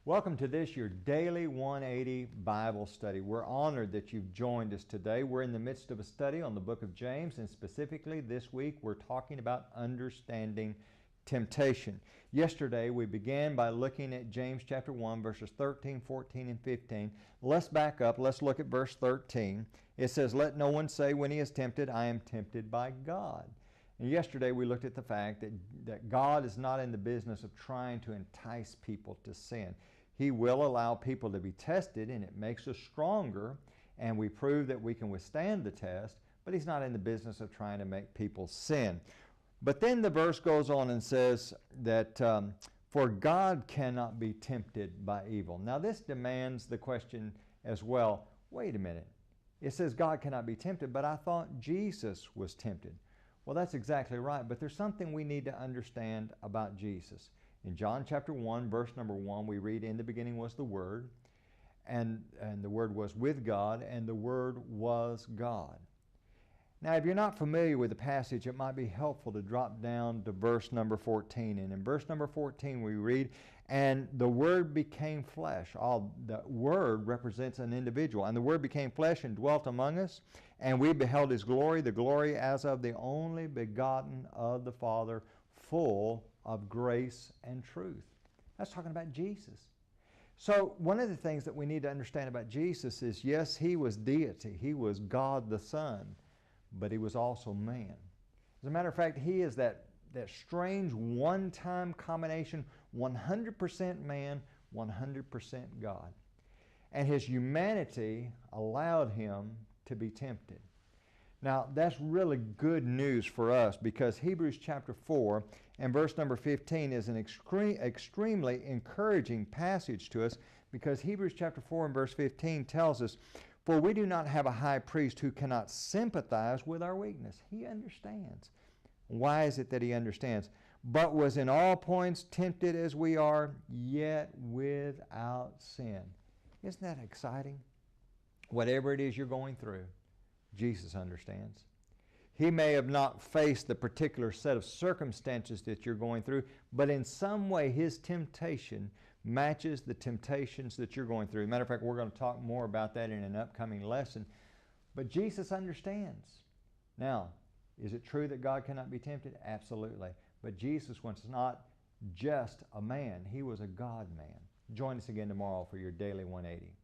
Welcome to this, your daily 180 Bible study. We're honored that you've joined us today. We're in the midst of a study on the book of James, and specifically this week we're talking about understanding temptation. Yesterday we began by looking at James chapter 1, verses 13, 14, and 15. Let's back up. Let's look at verse 13. It says, "Let no one say when he is tempted, I am tempted by God." And yesterday we looked at the fact that God is not in the business of trying to entice people to sin. He will allow people to be tested, and it makes us stronger, and we prove that we can withstand the test, but He's not in the business of trying to make people sin. But then the verse goes on and says that, for God cannot be tempted by evil. Now this demands the question as well, wait a minute. It says God cannot be tempted, but I thought Jesus was tempted. Well, that's exactly right, but there's something we need to understand about Jesus. In John chapter 1, verse number 1, we read, "In the beginning was the Word, and the Word was with God, and the Word was God." Now, if you're not familiar with the passage, it might be helpful to drop down to verse number 14. And in verse number 14, we read, "And the Word became flesh." The Word represents an individual. "And the Word became flesh and dwelt among us, and we beheld His glory, the glory as of the only begotten of the Father, full of grace and truth." That's talking about Jesus. So one of the things that we need to understand about Jesus is, yes, He was deity. He was God the Son. But He was also man. As a matter of fact, He is that strange one-time combination, 100% man, 100% God. And His humanity allowed Him to be tempted. Now, that's really good news for us, because Hebrews chapter 4 and verse number 15 is an extremely encouraging passage to us, because Hebrews chapter 4 and verse 15 tells us, "For we do not have a high priest who cannot sympathize with our weakness." He understands. Why is it that He understands? "But was in all points tempted as we are, yet without sin." Isn't that exciting? Whatever it is you're going through, Jesus understands. He may have not faced the particular set of circumstances that you're going through, but in some way His temptation matches the temptations that you're going through. As a matter of fact, we're going to talk more about that in an upcoming lesson. But Jesus understands. Now, is it true that God cannot be tempted? Absolutely. But Jesus was not just a man. He was a God-man. Join us again tomorrow for your Daily 180.